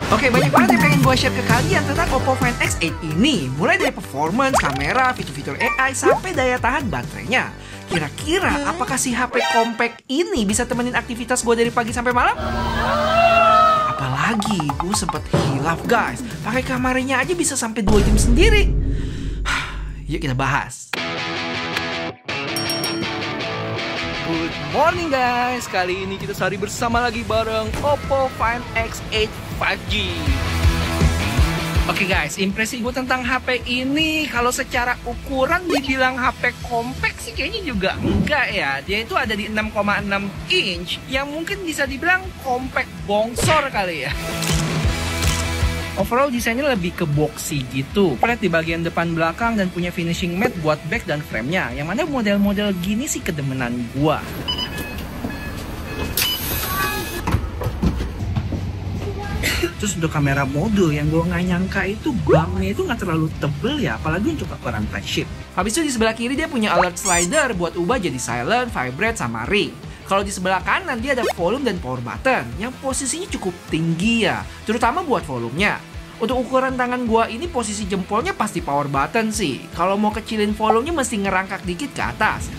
Oke, banyak banget yang pengen gue share ke kalian tentang Oppo Find X8 ini. Mulai dari performance, kamera, fitur-fitur AI, sampai daya tahan baterainya. Kira-kira apakah si HP compact ini bisa temenin aktivitas gue dari pagi sampai malam? Apalagi gue sempet hilaf guys, pakai kameranya aja bisa sampai 2 jam sendiri. Yuk kita bahas. Good morning guys, kali ini kita sehari bersama lagi bareng Oppo Find X8 5G. Oke guys, impresi gue tentang HP ini, kalau secara ukuran dibilang HP compact sih kayaknya juga enggak ya. Dia itu ada di 6,6 inch, yang mungkin bisa dibilang compact bongsor kali ya. Overall desainnya lebih ke boxy gitu, flat di bagian depan belakang dan punya finishing matte buat back dan frame-nya. Yang mana model-model gini sih kedemenan gua. Terus untuk kamera mode yang gue nggak nyangka itu banknya itu nggak terlalu tebel ya, apalagi untuk ukuran flagship. Habis itu di sebelah kiri dia punya alert slider buat ubah jadi silent, vibrate, sama ring. Kalau di sebelah kanan dia ada volume dan power button yang posisinya cukup tinggi ya, terutama buat volumenya. Untuk ukuran tangan gua ini posisi jempolnya pasti power button sih. Kalau mau kecilin volumenya mesti ngerangkak dikit ke atas.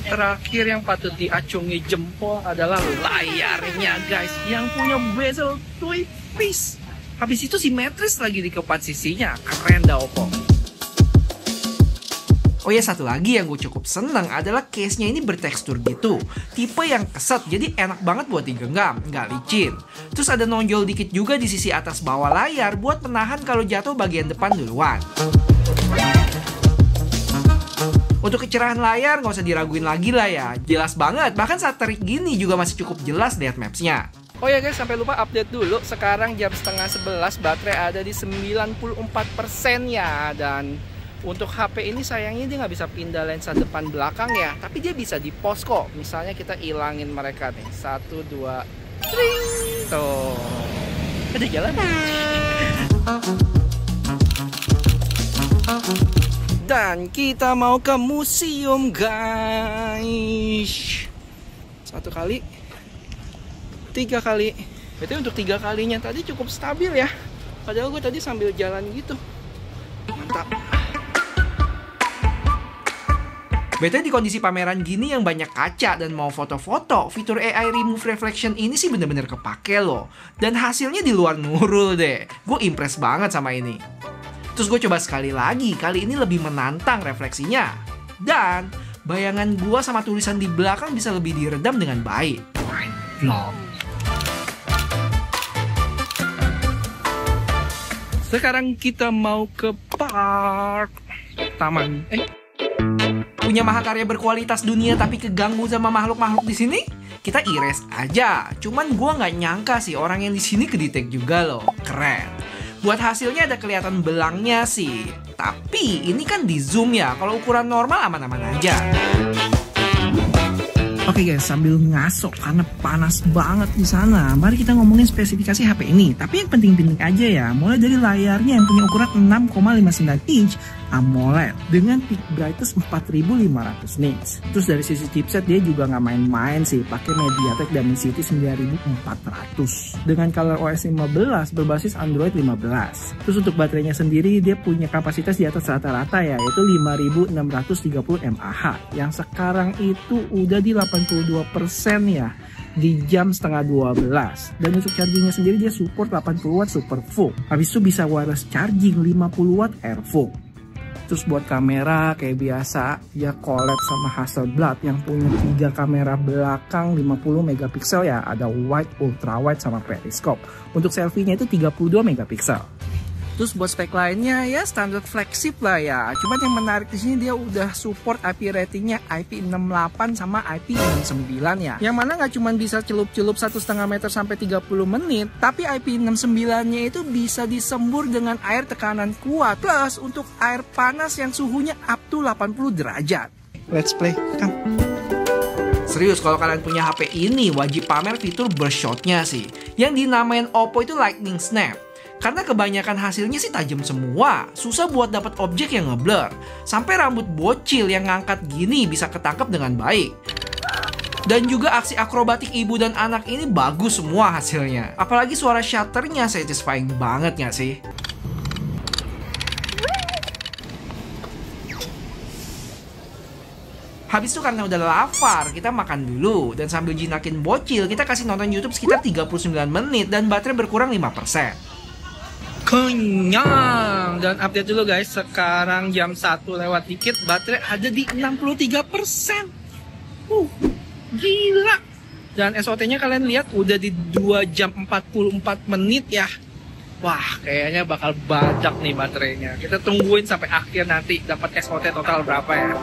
Terakhir yang patut diacungi jempol adalah layarnya guys, yang punya bezel tipis. Habis itu simetris lagi di keempat sisinya, keren dah Oppo. Oh ya, satu lagi yang gue cukup seneng adalah case-nya ini bertekstur gitu. Tipe yang keset, jadi enak banget buat digenggam, nggak licin. Terus ada nonjol dikit juga di sisi atas bawah layar buat menahan kalau jatuh bagian depan duluan. Untuk kecerahan layar nggak usah diraguin lagi lah ya, jelas banget. Bahkan saat terik gini juga masih cukup jelas lihat maps-nya. Oh ya guys, sampai lupa update dulu. Sekarang jam 10:30, baterai ada di 94% ya. Dan untuk HP ini sayangnya dia nggak bisa pindah lensa depan belakang ya, tapi dia bisa di pause kok. Misalnya kita ilangin mereka nih, 1, 2, tring, tuh, udah jalan. Dan kita mau ke museum guys. 1 kali, 3 kali. Berarti untuk 3 kalinya tadi cukup stabil ya. Padahal gue tadi sambil jalan gitu. Mantap. Betul di kondisi pameran gini yang banyak kaca dan mau foto-foto, fitur AI Remove Reflection ini sih bener-bener kepake loh. Dan hasilnya di luar nurul deh. Gue impress banget sama ini. Terus gue coba sekali lagi, kali ini lebih menantang refleksinya. Dan bayangan gue sama tulisan di belakang bisa lebih diredam dengan baik. Sekarang kita mau ke park. Taman. Punya mahakarya berkualitas dunia tapi keganggu sama makhluk-makhluk di sini? Kita ires aja. Cuman gua nggak nyangka sih orang yang di sini kedetek juga loh. Keren. Buat hasilnya ada kelihatan belangnya sih. Tapi ini kan di zoom ya. Kalau ukuran normal aman-aman aja. Oke guys, sambil ngasok karena panas banget di sana, mari kita ngomongin spesifikasi HP ini. Tapi yang penting-penting aja ya, mulai dari layarnya yang punya ukuran 6,59 inch AMOLED dengan peak brightness 4500 nits. Terus dari sisi chipset dia juga nggak main-main sih, pakai MediaTek Dimensity 9400 dengan ColorOS 15 berbasis Android 15. Terus untuk baterainya sendiri dia punya kapasitas di atas rata-rata ya, yaitu 5630 mAh yang sekarang itu udah di 82% ya di jam setengah 12. Dan untuk chargingnya sendiri dia support 80 watt super VOOC. Habis itu bisa wireless charging 50 watt air VOOC. Terus buat kamera kayak biasa dia collab sama Hasselblad yang punya 3 kamera belakang 50 megapiksel ya, ada wide, ultra wide, sama periscope. Untuk selfie-nya itu 32 megapiksel. Terus buat spek lainnya ya standar flagship lah ya. Cuman yang menarik di sini dia udah support IP ratingnya IP68 sama IP69 ya. Yang mana nggak cuma bisa celup-celup 1,5 meter sampai 30 menit, tapi IP69-nya itu bisa disembur dengan air tekanan kuat. Plus untuk air panas yang suhunya up to 80 derajat. Let's play, come. Serius, kalau kalian punya HP ini wajib pamer fitur burst shot-nya sih. Yang dinamain Oppo itu Lightning Snap. Karena kebanyakan hasilnya sih tajam semua, susah buat dapat objek yang ngeblur. Sampai rambut bocil yang ngangkat gini bisa ketangkep dengan baik. Dan juga aksi akrobatik ibu dan anak ini bagus semua hasilnya. Apalagi suara shutternya satisfying banget nggak sih? Habis itu karena udah lapar, kita makan dulu. Dan sambil jinakin bocil, kita kasih nonton YouTube sekitar 39 menit dan baterai berkurang 5%. Kenyang! Dan update dulu guys, sekarang jam 1 lewat dikit, baterai ada di 63%. Gila! Dan SOT-nya kalian lihat udah di 2 jam 44 menit ya. Wah, kayaknya bakal badak nih baterainya. Kita tungguin sampai akhir nanti dapat SOT total berapa ya.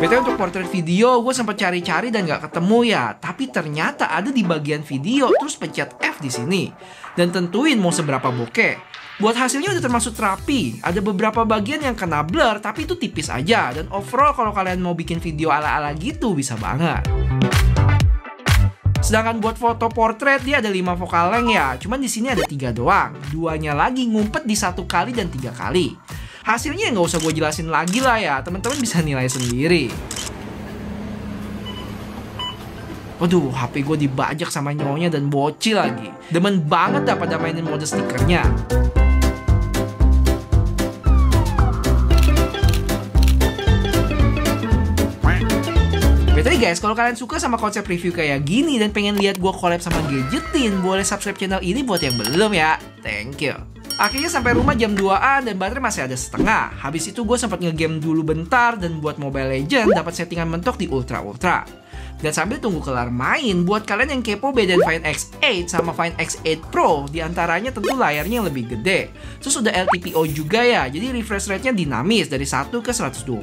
BTW untuk portrait video, gue sempat cari-cari dan nggak ketemu ya. Tapi ternyata ada di bagian video, terus pencet F di sini. Dan tentuin mau seberapa bokeh. Buat hasilnya udah termasuk rapi. Ada beberapa bagian yang kena blur, tapi itu tipis aja. Dan overall kalau kalian mau bikin video ala-ala gitu, bisa banget. Sedangkan buat foto portrait dia ada 5 focal length ya. Cuman di sini ada 3 doang. 2-nya lagi ngumpet di 1 kali dan 3 kali. Hasilnya nggak usah gue jelasin lagi lah ya, teman-teman bisa nilai sendiri. Waduh, HP gue dibajak sama nyonya dan bocil lagi. Demen banget dah pada mainin mode stikernya. BTW guys, kalau kalian suka sama konsep review kayak gini dan pengen lihat gue collab sama Gadgetin, boleh subscribe channel ini buat yang belum ya. Thank you. Akhirnya sampai rumah jam 2-an dan baterai masih ada setengah. Habis itu gue sempat ngegame dulu bentar dan buat Mobile Legends dapat settingan mentok di Ultra. Dan sambil tunggu kelar main, buat kalian yang kepo bedain Find X8 sama Find X8 Pro, diantaranya tentu layarnya lebih gede. Terus udah LTPO juga ya, jadi refresh rate-nya dinamis dari 1 ke 120.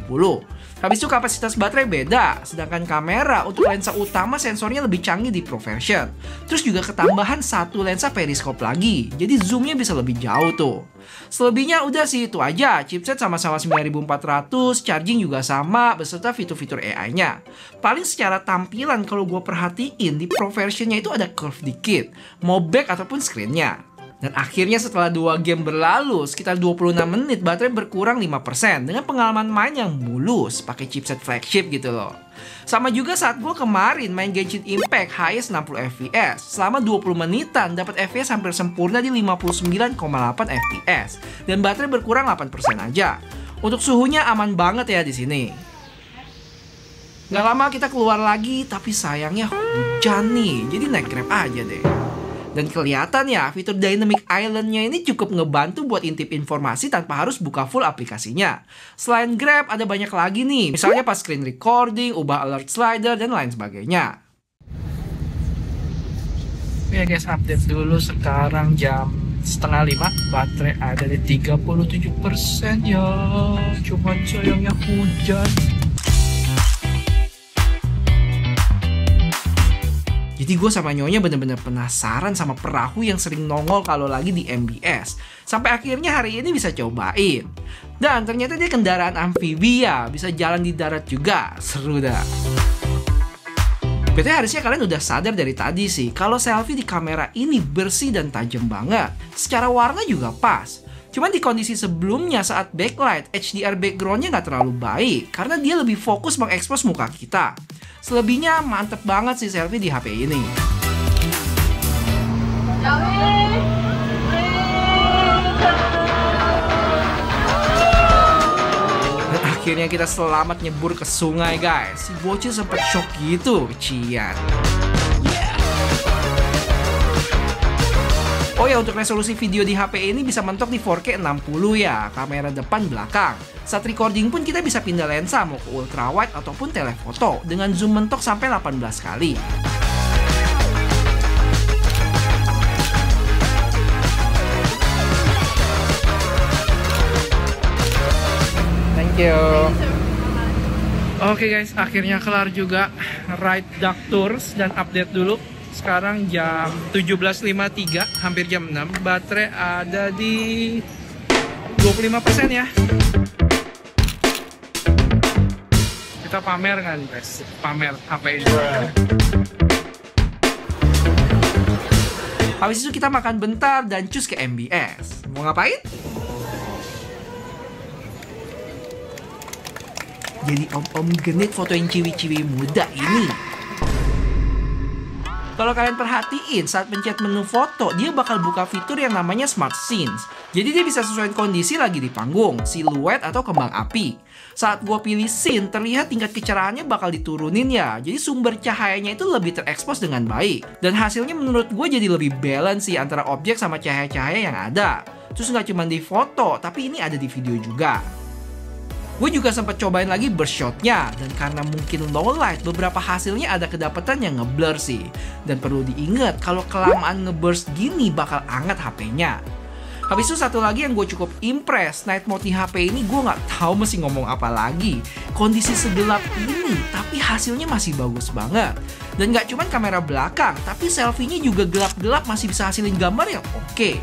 Habis itu kapasitas baterai beda, sedangkan kamera untuk lensa utama sensornya lebih canggih di Pro version. Terus juga ketambahan 1 lensa periskop lagi, jadi zoomnya bisa lebih jauh tuh. Selebihnya udah sih itu aja, chipset sama-sama 9400, charging juga sama, beserta fitur-fitur AI-nya. Paling secara tampilan kalau gue perhatiin di Pro versionnya itu ada curve dikit, mau back ataupun screen-nya. Dan akhirnya setelah 2 game berlalu, sekitar 26 menit baterai berkurang 5% dengan pengalaman main yang mulus, pakai chipset flagship gitu loh. Sama juga saat gue kemarin main Genshin Impact highest 60 fps, selama 20 menitan dapat FPS hampir sempurna di 59,8 fps dan baterai berkurang 8% aja. Untuk suhunya aman banget ya di sini. Gak lama kita keluar lagi, tapi sayangnya hujan nih, jadi naik Grab aja deh. Dan kelihatan ya, fitur Dynamic Island-nya ini cukup ngebantu buat intip informasi tanpa harus buka full aplikasinya. Selain Grab, ada banyak lagi nih. Misalnya pas screen recording, ubah alert slider, dan lain sebagainya. Ya guys, update dulu. Sekarang jam 4:30, baterai ada di 37% ya. Cuman sayangnya hujan. Jadi gue sama nyonya bener-bener penasaran sama perahu yang sering nongol kalau lagi di MBS. Sampai akhirnya hari ini bisa cobain. Dan ternyata dia kendaraan amfibi ya, bisa jalan di darat juga. Seru dah. Betulnya harusnya kalian udah sadar dari tadi sih, kalau selfie di kamera ini bersih dan tajam banget. Secara warna juga pas. Cuman di kondisi sebelumnya saat backlight, HDR backgroundnya nggak terlalu baik. Karena dia lebih fokus mengekspos muka kita. Selebihnya mantep banget sih selfie di HP ini. Dan akhirnya kita selamat nyebur ke sungai guys. Si bocil sempet shock gitu, cian. Oh ya, untuk resolusi video di HP ini bisa mentok di 4K 60 ya, kamera depan belakang. Saat recording pun kita bisa pindah lensa mau ke ultra wide ataupun telefoto dengan zoom mentok sampai 18 kali. Thank you. Oke guys, akhirnya kelar juga ride Duck Tours dan update dulu. Sekarang jam 17.53, hampir jam 6. Baterai ada di 25% ya. Kita pamer kan guys, pamer HP ini. Habis itu kita makan bentar dan cus ke MBS. Mau ngapain? jadi om-om genit fotoin ciwi-ciwi muda ini. Kalau kalian perhatiin, saat pencet menu foto, dia bakal buka fitur yang namanya Smart Scenes. Jadi dia bisa sesuaikan kondisi lagi di panggung, siluet atau kembang api. Saat gue pilih scene, terlihat tingkat kecerahannya bakal diturunin ya. Jadi sumber cahayanya itu lebih terekspos dengan baik. Dan hasilnya menurut gue jadi lebih balance sih antara objek sama cahaya-cahaya yang ada. Terus nggak cuma di foto, tapi ini ada di video juga. Gue juga sempat cobain lagi burst shot-nya, dan karena mungkin low light, beberapa hasilnya ada kedapatan yang ngeblur sih. Dan perlu diingat, kalau kelamaan ngeburst gini bakal anget HP-nya. Habis itu satu lagi yang gue cukup impress, night mode di HP ini gue nggak tahu mesti ngomong apa lagi. Kondisi segelap ini, tapi hasilnya masih bagus banget. Dan nggak cuma kamera belakang, tapi selfie-nya juga gelap-gelap masih bisa hasilin gambar yang oke.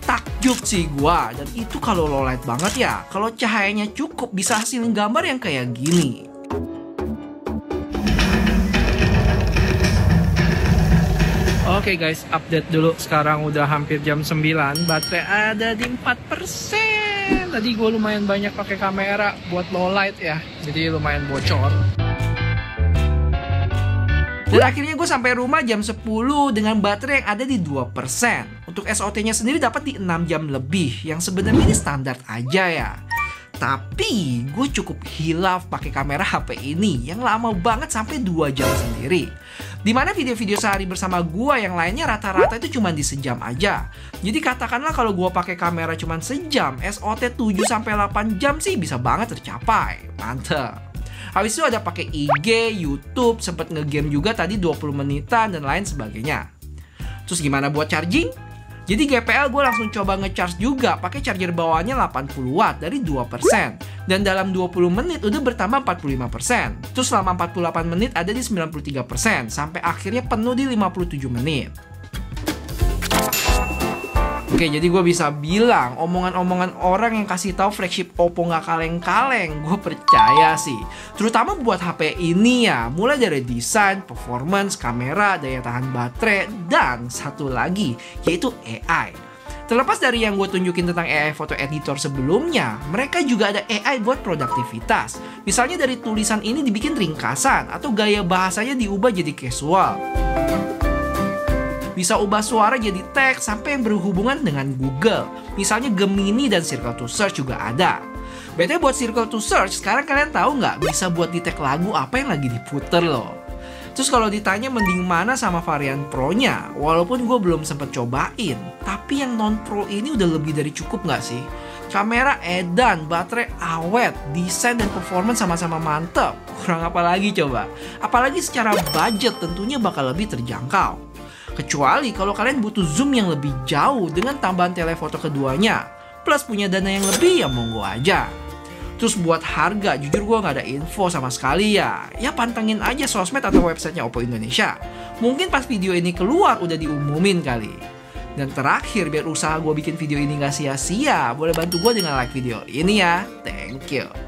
Takjub sih gua, dan itu kalau low light banget ya. Kalau cahayanya cukup bisa hasilin gambar yang kayak gini. Oke guys, update dulu. Sekarang udah hampir jam 9, baterai ada di 4%. Tadi gua lumayan banyak pakai kamera buat low light ya, jadi lumayan bocor. Dan akhirnya gue sampai rumah jam 10 dengan baterai yang ada di 2%. Untuk SOT-nya sendiri dapat di 6 jam lebih, yang sebenarnya ini standar aja ya. Tapi gue cukup hilaf pakai kamera HP ini yang lama banget sampai 2 jam sendiri. Dimana video-video sehari bersama gue yang lainnya rata-rata itu cuma di sejam aja. Jadi katakanlah kalau gue pakai kamera cuma sejam, SOT 7-8 jam sih bisa banget tercapai. Mantep. Habis itu ada pakai IG, YouTube, sempat ngegame juga tadi 20 menitan dan lain sebagainya. Terus gimana buat charging? Jadi GPL gue langsung coba ngecharge juga pakai charger bawaannya 80 watt dari 2%. Dan dalam 20 menit udah bertambah 45%. Terus selama 48 menit ada di 93%. Sampai akhirnya penuh di 57 menit. Oke, jadi gue bisa bilang omongan-omongan orang yang kasih tahu flagship Oppo nggak kaleng-kaleng, gue percaya sih. Terutama buat HP ini ya, mulai dari desain, performance, kamera, daya tahan baterai, dan satu lagi, yaitu AI. Terlepas dari yang gue tunjukin tentang AI foto editor sebelumnya, mereka juga ada AI buat produktivitas. Misalnya dari tulisan ini dibikin ringkasan, atau gaya bahasanya diubah jadi casual. Bisa ubah suara jadi teks sampai yang berhubungan dengan Google. Misalnya Gemini dan Circle to Search juga ada. Beda buat Circle to Search, sekarang kalian tahu nggak bisa buat detect lagu apa yang lagi diputer loh. Terus kalau ditanya mending mana sama varian Pro-nya, walaupun gue belum sempet cobain, tapi yang non-Pro ini udah lebih dari cukup nggak sih? Kamera edan, baterai awet, desain dan performance sama-sama mantep. Kurang apa lagi coba? Apalagi secara budget tentunya bakal lebih terjangkau. Kecuali kalau kalian butuh zoom yang lebih jauh dengan tambahan telefoto keduanya. Plus punya dana yang lebih ya monggo aja. Terus buat harga, jujur gue gak ada info sama sekali ya. Ya pantengin aja sosmed atau websitenya Oppo Indonesia. Mungkin pas video ini keluar udah diumumin kali. Dan terakhir, biar usaha gue bikin video ini gak sia-sia, boleh bantu gue dengan like video ini ya. Thank you.